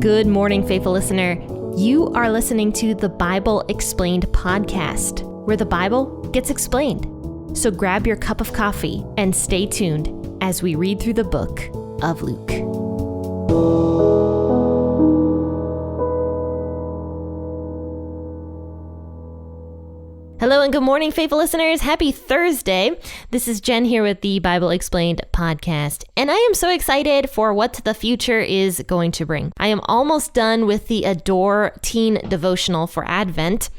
Good morning, faithful listener. You are listening to the Bible Explained podcast, where the Bible gets explained. So grab your cup of coffee and stay tuned as we read through the book of Luke. Hello and good morning, faithful listeners. Happy Thursday. This is Jenn here with the Bible Explained podcast, and I am so excited for what the future is going to bring. I am almost done with the Adore Teen Devotional for Advent,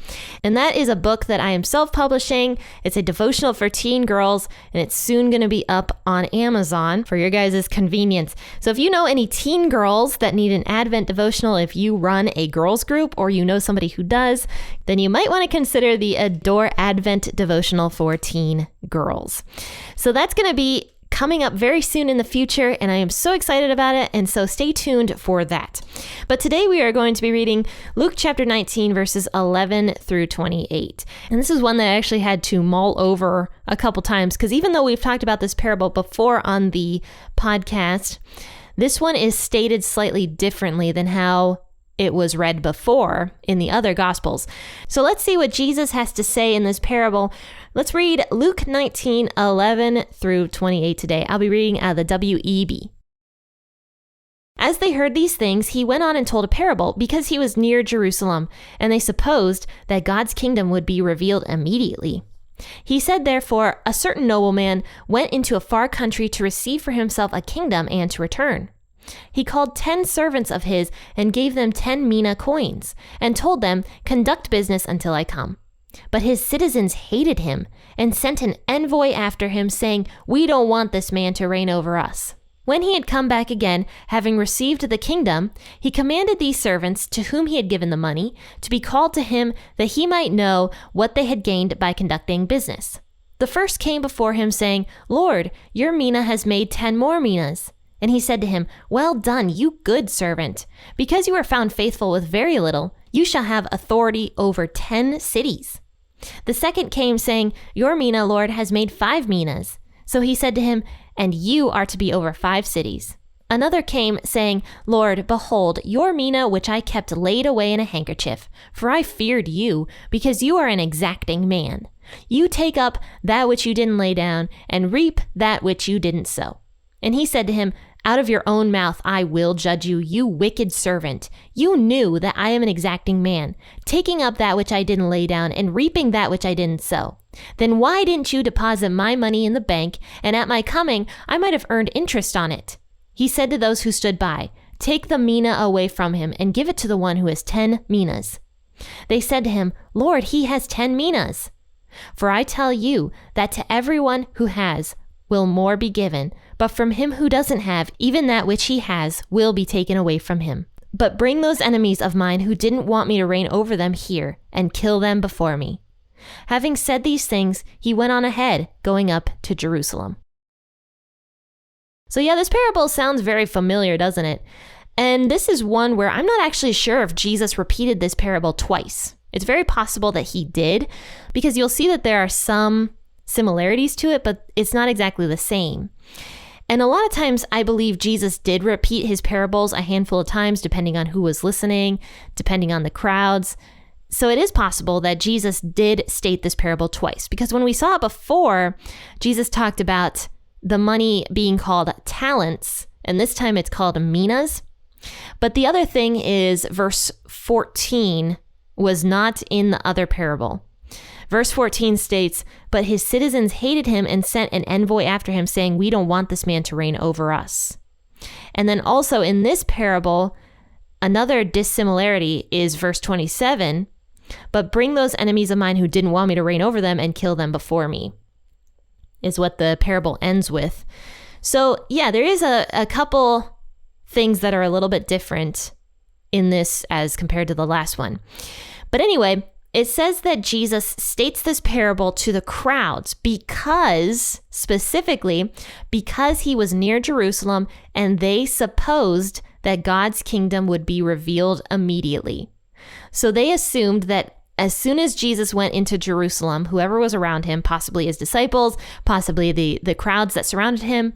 and that is a book that I am self-publishing. It's a devotional for teen girls, and it's soon going to be up on Amazon for your guys' convenience. So if you know any teen girls that need an Advent devotional, if you run a girls group or you know somebody who does, then you might want to consider the Adore Advent devotional for teen girls. So that's going to be coming up very soon in the future, and I am so excited about it, and so stay tuned for that. But today we are going to be reading Luke chapter 19, verses 11 through 28. And this is one that I actually had to mull over a couple times, because even though we've talked about this parable before on the podcast, this one is stated slightly differently than how it was read before in the other Gospels. So let's see what Jesus has to say in this parable. Let's read Luke 19, 11 through 28 today. I'll be reading out of the W.E.B. As they heard these things, he went on and told a parable because he was near Jerusalem, and they supposed that God's kingdom would be revealed immediately. He said, therefore, a certain nobleman went into a far country to receive for himself a kingdom and to return. He called 10 servants of his and gave them 10 mina coins and told them, conduct business until I come. But his citizens hated him and sent an envoy after him saying, we don't want this man to reign over us. When he had come back again, having received the kingdom, he commanded these servants to whom he had given the money to be called to him that he might know what they had gained by conducting business. The first came before him saying, Lord, your mina has made 10 more minas. And he said to him, well done, you good servant. Because you are found faithful with very little, you shall have authority over 10 cities. The second came saying, your mina, Lord, has made 5 minas. So he said to him, and you are to be over 5 cities. Another came saying, Lord, behold, your mina which I kept laid away in a handkerchief, for I feared you, because you are an exacting man. You take up that which you didn't lay down, and reap that which you didn't sow. And he said to him, out of your own mouth I will judge you, you wicked servant. You knew that I am an exacting man, taking up that which I didn't lay down and reaping that which I didn't sow. Then why didn't you deposit my money in the bank, and at my coming I might have earned interest on it? He said to those who stood by, take the mina away from him and give it to the one who has 10 minas. They said to him, Lord, he has 10 minas. For I tell you that to everyone who has will more be given, but from him who doesn't have, even that which he has will be taken away from him. But bring those enemies of mine who didn't want me to reign over them here, and kill them before me. Having said these things, he went on ahead, going up to Jerusalem. So yeah, this parable sounds very familiar, doesn't it? And this is one where I'm not actually sure if Jesus repeated this parable twice. It's very possible that he did, because you'll see that there are some similarities to it, but it's not exactly the same. And a lot of times I believe Jesus did repeat his parables a handful of times, depending on who was listening, depending on the crowds. So it is possible that Jesus did state this parable twice, because when we saw it before, Jesus talked about the money being called talents, and this time it's called minas. But the other thing is verse 14 was not in the other parable. Verse 14 states, but his citizens hated him and sent an envoy after him saying, we don't want this man to reign over us. And then also in this parable, another dissimilarity is verse 27, but bring those enemies of mine who didn't want me to reign over them and kill them before me, is what the parable ends with. So yeah, there is a couple things that are a little bit different in this as compared to the last one. But anyway, it says that Jesus states this parable to the crowds specifically because he was near Jerusalem and they supposed that God's kingdom would be revealed immediately. So they assumed that as soon as Jesus went into Jerusalem, whoever was around him, possibly his disciples, possibly the crowds that surrounded him,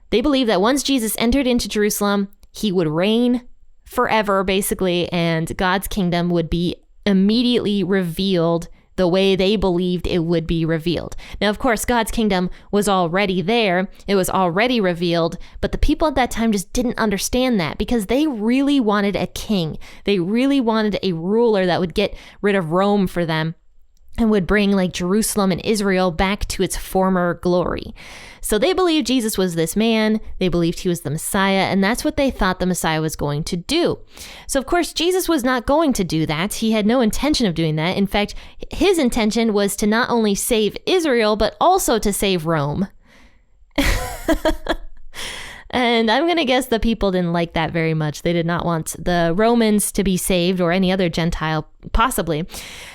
they believed that once Jesus entered into Jerusalem, he would reign forever, basically, and God's kingdom would be immediately revealed the way they believed it would be revealed. Now, of course, God's kingdom was already there. It was already revealed, but the people at that time just didn't understand that because they really wanted a king. They really wanted a ruler that would get rid of Rome for them and would bring like Jerusalem and Israel back to its former glory. So they believed Jesus was this man, they believed he was the Messiah, and that's what they thought the Messiah was going to do. So of course, Jesus was not going to do that. He had no intention of doing that. In fact, his intention was to not only save Israel, but also to save Rome. And I'm going to guess the people didn't like that very much. They did not want the Romans to be saved or any other Gentile, possibly.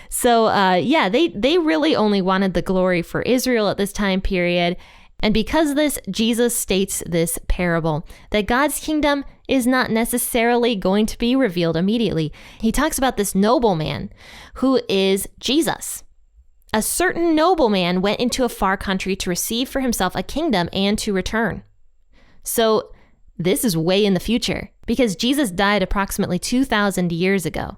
So they really only wanted the glory for Israel at this time period. And because of this, Jesus states this parable, that God's kingdom is not necessarily going to be revealed immediately. He talks about this nobleman who is Jesus. A certain nobleman went into a far country to receive for himself a kingdom and to return. So this is way in the future because Jesus died approximately 2,000 years ago.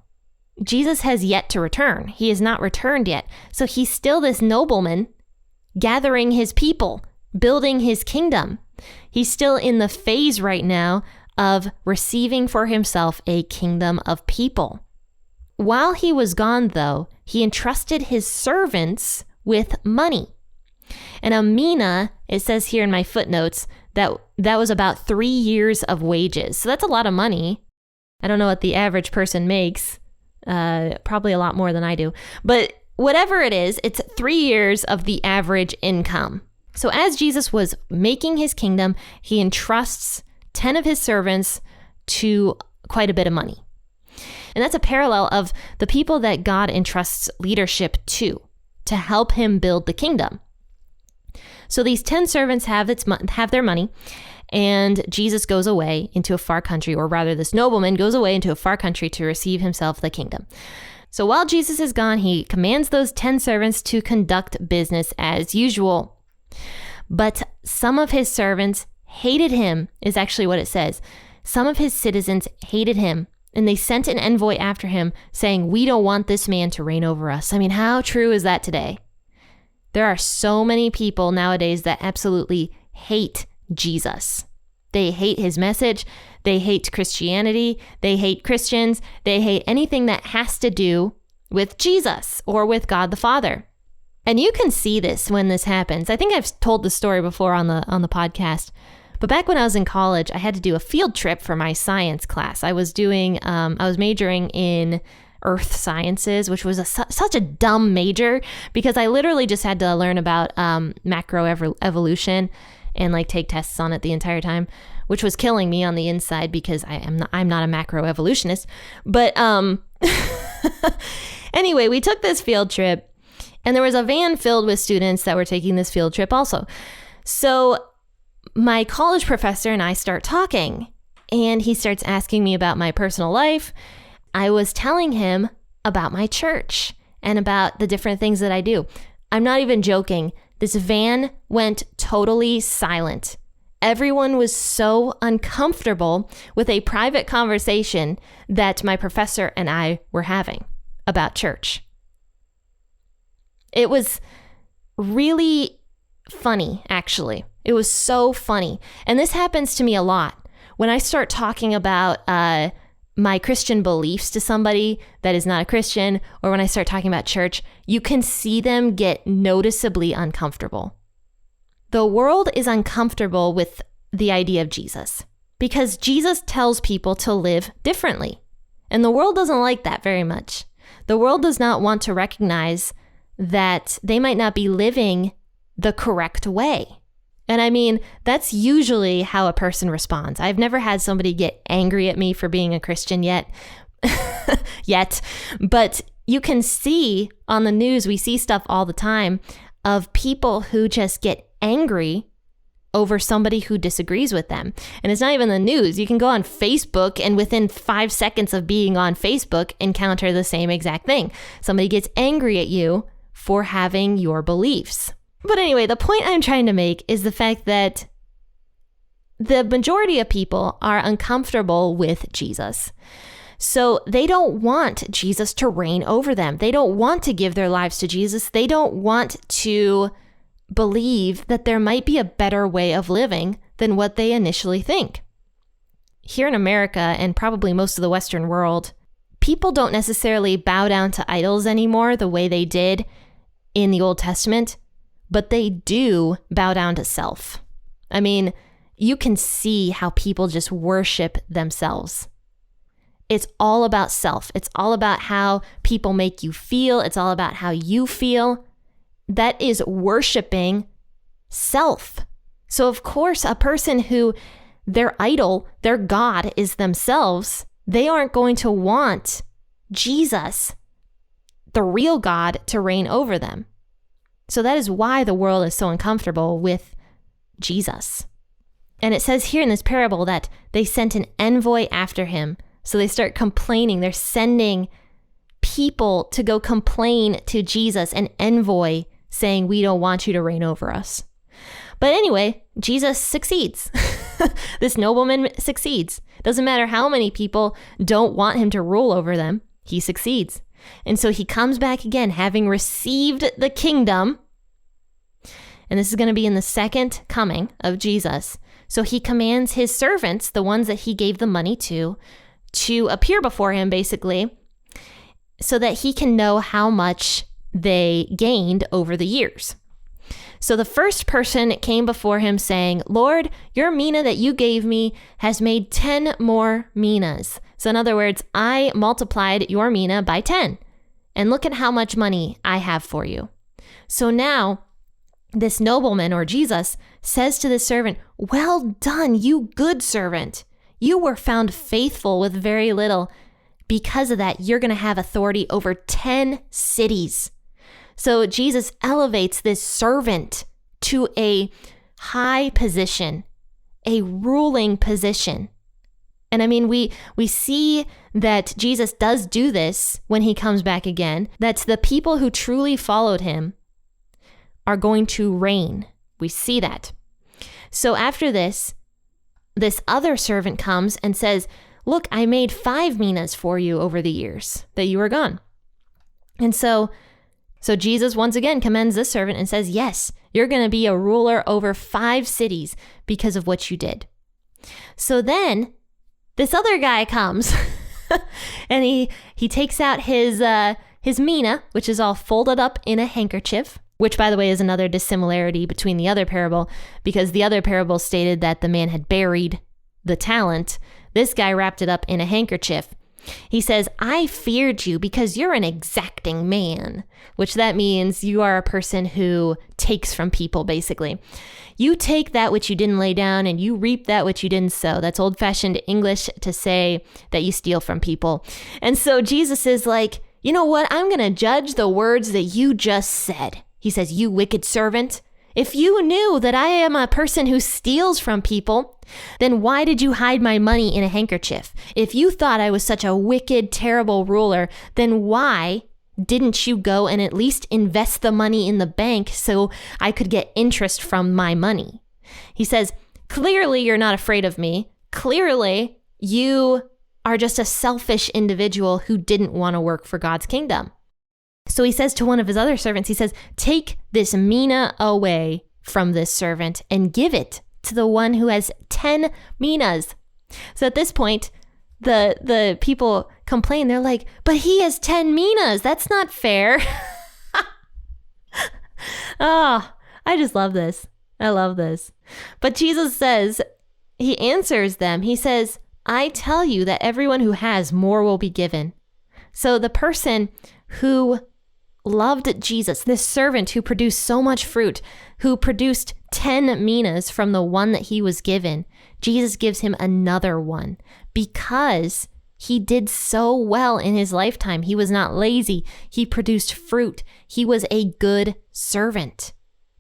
Jesus has yet to return. He has not returned yet. So he's still this nobleman gathering his people, building his kingdom. He's still in the phase right now of receiving for himself a kingdom of people. While he was gone, though, he entrusted his servants with money. And a mina, it says here in my footnotes, that was about 3 years of wages. So that's a lot of money. I don't know what the average person makes. Probably a lot more than I do. But whatever it is, it's 3 years of the average income. So as Jesus was making his kingdom, he entrusts 10 of his servants to quite a bit of money. And that's a parallel of the people that God entrusts leadership to help him build the kingdom. So these 10 servants have their money, and Jesus goes away into a far country, or rather this nobleman goes away into a far country to receive himself the kingdom. So while Jesus is gone, he commands those 10 servants to conduct business as usual. But some of his servants hated him, is actually what it says. Some of his citizens hated him, and they sent an envoy after him saying, "We don't want this man to reign over us." I mean, how true is that today? There are so many people nowadays that absolutely hate Jesus. They hate his message. They hate Christianity. They hate Christians. They hate anything that has to do with Jesus or with God the Father. And you can see this when this happens. I think I've told the story before on the podcast. But back when I was in college, I had to do a field trip for my science class. I was majoring in earth sciences, which was such a dumb major because I literally just had to learn about macroevolution and like take tests on it the entire time, which was killing me on the inside because I'm not a macroevolutionist. But anyway, we took this field trip and there was a van filled with students that were taking this field trip also. So my college professor and I start talking and he starts asking me about my personal life. I was telling him about my church and about the different things that I do. I'm not even joking. This van went totally silent. Everyone was so uncomfortable with a private conversation that my professor and I were having about church. It was really funny, actually. It was so funny. And this happens to me a lot. When I start talking about my Christian beliefs to somebody that is not a Christian, or when I start talking about church, you can see them get noticeably uncomfortable. The world is uncomfortable with the idea of Jesus because Jesus tells people to live differently. And the world doesn't like that very much. The world does not want to recognize that they might not be living the correct way. And I mean, that's usually how a person responds. I've never had somebody get angry at me for being a Christian yet. But you can see on the news, we see stuff all the time of people who just get angry over somebody who disagrees with them. And it's not even the news. You can go on Facebook and within 5 seconds of being on Facebook, encounter the same exact thing. Somebody gets angry at you for having your beliefs. But anyway, the point I'm trying to make is the fact that the majority of people are uncomfortable with Jesus. So they don't want Jesus to reign over them. They don't want to give their lives to Jesus. They don't want to believe that there might be a better way of living than what they initially think. Here in America, and probably most of the Western world, people don't necessarily bow down to idols anymore the way they did in the Old Testament, but they do bow down to self. I mean, you can see how people just worship themselves. It's all about self. It's all about how people make you feel. It's all about how you feel. That is worshiping self. So of course, a person who their idol, their God is themselves, they aren't going to want Jesus, the real God, to reign over them. So that is why the world is so uncomfortable with Jesus. And it says here in this parable that they sent an envoy after him. So they start complaining. They're sending people to go complain to Jesus, an envoy saying, we don't want you to reign over us. But anyway, Jesus succeeds. This nobleman succeeds. Doesn't matter how many people don't want him to rule over them, he succeeds. And so he comes back again, having received the kingdom. And this is going to be in the second coming of Jesus. So he commands his servants, the ones that he gave the money to appear before him, basically, so that he can know how much they gained over the years. So the first person came before him saying, Lord, your mina that you gave me has made 10 more minas. So in other words, I multiplied your mina by 10. And look at how much money I have for you. So now this nobleman, or Jesus, says to the servant, well done, you good servant. You were found faithful with very little. Because of that, you're going to have authority over 10 cities. So Jesus elevates this servant to a high position, a ruling position. And I mean, we see that Jesus does do this when he comes back again, that the people who truly followed him are going to reign. We see that. So after this other servant comes and says, look, I made 5 minas for you over the years that you were gone. And so Jesus once again commends this servant and says, yes, you're going to be a ruler over 5 cities because of what you did. So then this other guy comes and he takes out his mina, which is all folded up in a handkerchief, which, by the way, is another dissimilarity between the other parable, because the other parable stated that the man had buried the talent. This guy wrapped it up in a handkerchief. He says, I feared you because you're an exacting man, which that means you are a person who takes from people, basically. You take that which you didn't lay down and you reap that which you didn't sow. That's old-fashioned English to say that you steal from people. And so Jesus is like, you know what? I'm going to judge the words that you just said. He says, you wicked servant. If you knew that I am a person who steals from people, then why did you hide my money in a handkerchief? If you thought I was such a wicked, terrible ruler, then why didn't you go and at least invest the money in the bank so I could get interest from my money? He says, clearly you're not afraid of me. Clearly you are just a selfish individual who didn't want to work for God's kingdom. So he says to one of his other servants, he says, take this mina away from this servant and give it to the one who has 10 minas. So at this point, the people complain. They're like, but he has 10 minas. That's not fair. Oh, I just love this. I love this. But Jesus says, he answers them. He says, I tell you that everyone who has, more will be given. So the person who loved Jesus, this servant who produced so much fruit, who produced 10 minas from the one that he was given, Jesus gives him another one because he did so well in his lifetime. He was not lazy. He produced fruit. He was a good servant.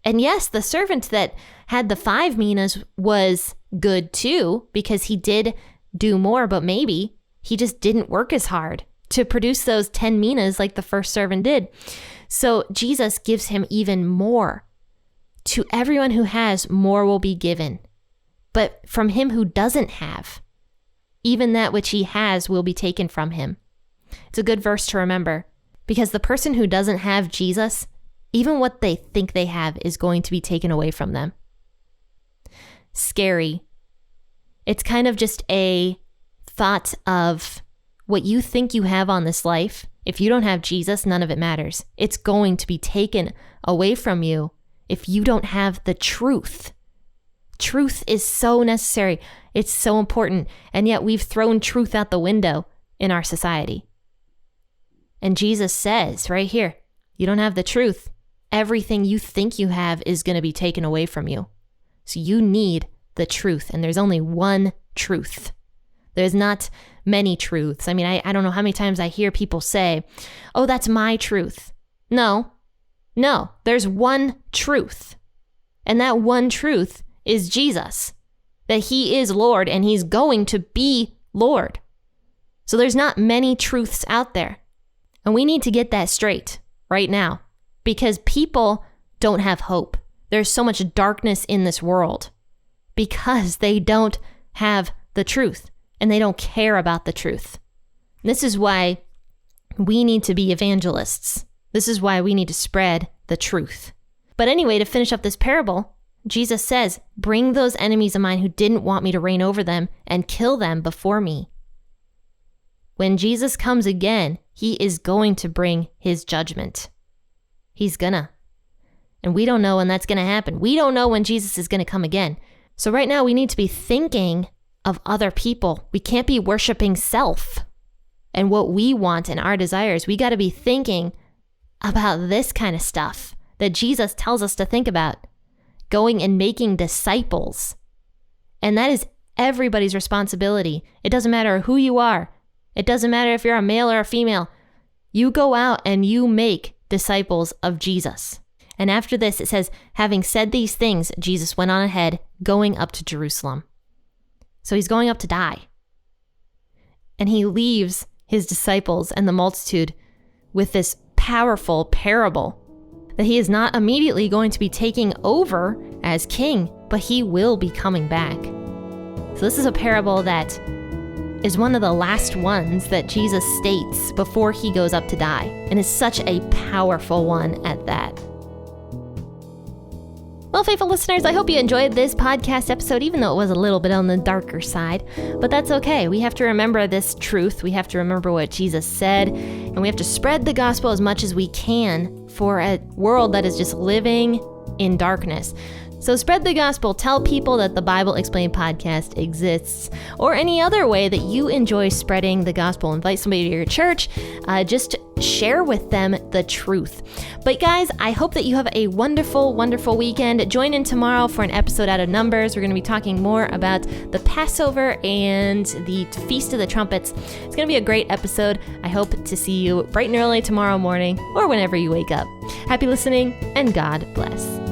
And yes, the servant that had the 5 minas was good too, because he did do more, but maybe he just didn't work as hard to produce those 10 minas like the first servant did. So Jesus gives him even more. To everyone who has, more will be given. but from him who doesn't have, even that which he has will be taken from him. It's a good verse to remember, because the person who doesn't have Jesus, even what they think they have is going to be taken away from them. Scary. It's kind of just a thought of what you think you have on this life. If you don't have Jesus, none of it matters. It's going to be taken away from you if you don't have the truth. Truth is so necessary. It's so important. And yet we've thrown truth out the window in our society. And Jesus says right here, you don't have the truth. Everything you think you have is going to be taken away from you. So you need the truth. And there's only one truth. There's not many truths. I mean, I don't know how many times I hear people say, oh, that's my truth. No, there's one truth. And that one truth is Jesus, that he is Lord and he's going to be Lord. So there's not many truths out there. And we need to get that straight right now because people don't have hope. There's so much darkness in this world because they don't have the truth and they don't care about the truth. This is why we need to be evangelists. This is why we need to spread the truth. But anyway, to finish up this parable, Jesus says, bring those enemies of mine who didn't want me to reign over them and kill them before me. When Jesus comes again, he is going to bring his judgment. He's gonna. And we don't know when that's gonna happen. We don't know when Jesus is gonna come again. So right now we need to be thinking of other people. We can't be worshiping self and what we want and our desires. We got to be thinking about this kind of stuff that Jesus tells us to think about. Going and making disciples. And that is everybody's responsibility. It doesn't matter who you are. It doesn't matter if you're a male or a female. You go out and you make disciples of Jesus. And after this, it says, having said these things, Jesus went on ahead, going up to Jerusalem. So he's going up to die. And he leaves his disciples and the multitude with this powerful parable that he is not immediately going to be taking over as king, but he will be coming back. So this is a parable that is one of the last ones that Jesus states before he goes up to die, and is such a powerful one at that. Well, faithful listeners, I hope you enjoyed this podcast episode, even though it was a little bit on the darker side. But that's okay. We have to remember this truth. We have to remember what Jesus said. And we have to spread the gospel as much as we can for a world that is just living in darkness. So spread the gospel. Tell people that the Bible Explained podcast exists, or any other way that you enjoy spreading the gospel. Invite somebody to your church. Just share with them the truth. But guys, I hope that you have a wonderful, wonderful weekend. Join in tomorrow for an episode out of Numbers. We're going to be talking more about the Passover and the Feast of the Trumpets. It's going to be a great episode. I hope to see you bright and early tomorrow morning or whenever you wake up. Happy listening, and God bless.